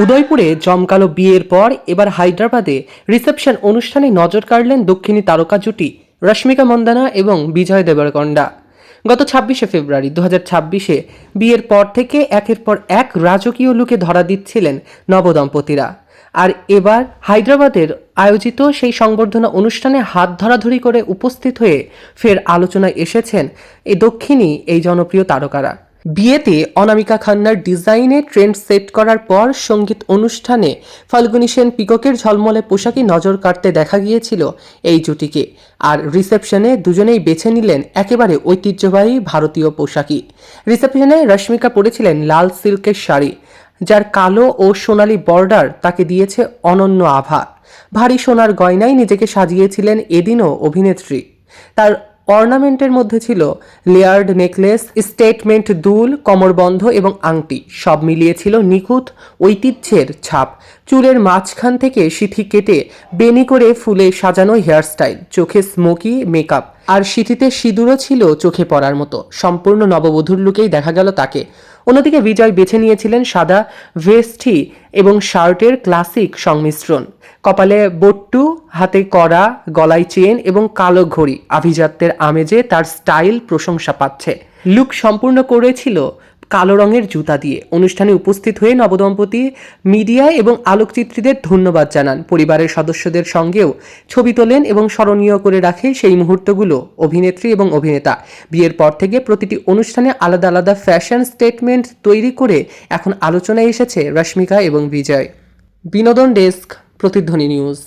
উদয়পুরে জমকালো বিয়ের পর এবার হায়দ্রাবাদে রিসেপশন অনুষ্ঠানে নজর কাড়লেন দক্ষিণী তারকা জুটি রশ্মিকা মন্দানা এবং বিজয় দেবরকোন্ডা। গত 26শে ফেব্রুয়ারি 2026-এ বিয়ের পর থেকে একের পর এক রাজকীয় লুকে ধরা দিচ্ছিলেন নবদম্পতিরা। আর এবার হায়দ্রাবাদের আয়োজিত সেই সংবর্ধনা অনুষ্ঠানে হাত ধরাধরি করে উপস্থিত হয়ে ফের আলোচনায় এসেছেন এই দক্ষিণী এই জনপ্রিয় তারকারা। বিয়েতে অনামিকা খান্নার ডিজাইনে ট্রেন্ড সেট করার পর সঙ্গীত অনুষ্ঠানে ফাল্গুনী সেন পিককের ঝলমলে পোশাকে নজর কাটতে দেখা গিয়েছিল এই জুটিকে। আর রিসেপশনে দুজনেই বেছে নিলেন একেবারে ঐতিহ্যবাহী ভারতীয় পোশাকই। রিসেপশনে রশ্মিকা পরেছিলেন লাল সিল্কের শাড়ি, যার কালো ও সোনালী বর্ডার তাকে দিয়েছে অনন্য আভা। ভারী সোনার গয়নায় নিজেকে সাজিয়েছিলেন এদিনও অভিনেত্রী। তার অর্নামেন্টের মধ্যে ছিল লেয়ার্ড নেকলেস, স্টেটমেন্ট দুল, কমরবন্ধ এবং আংটি, সব মিলিয়ে ছিল নিখুঁত ঐতিহ্যের ছাপ। চুলের মাঝখান থেকে সিঁথি কেটে বেনি করে ফুলে সাজানো হেয়ারস্টাইল, চোখে স্মোকি মেকআপ, আর সিঁথিতে সিঁদুরও ছিল চোখে পড়ার মতো। সম্পূর্ণ নববধূর লুকেই দেখা গেল তাকে। অন্যদিকে বিজয় বেছে নিয়েছিলেন সাদা ভেস্টি এবং শার্টের ক্লাসিক সংমিশ্রণ, কপালে বট্টু, হাতে কড়া, গলায় চেন এবং কালো ঘড়ি। আভিজাত্যের আমেজে তার স্টাইল প্রশংসা পাচ্ছে। লুক সম্পূর্ণ করেছিল কালো রঙের জুতা দিয়ে। অনুষ্ঠানে উপস্থিত হয়ে নবদম্পতি মিডিয়া এবং আলোকচিত্রীদের ধন্যবাদ জানান। পরিবারের সদস্যদের সঙ্গেও ছবি তোলেন এবং স্মরণীয় করে রাখে সেই মুহূর্তগুলো অভিনেত্রী এবং অভিনেতা। বিয়ের পর থেকে প্রতিটি অনুষ্ঠানে আলাদা আলাদা ফ্যাশন স্টেটমেন্ট তৈরি করে এখন আলোচনায় এসেছে রশ্মিকা এবং বিজয়। বিনোদন ডেস্ক, প্রতিধ্বনি নিউজ।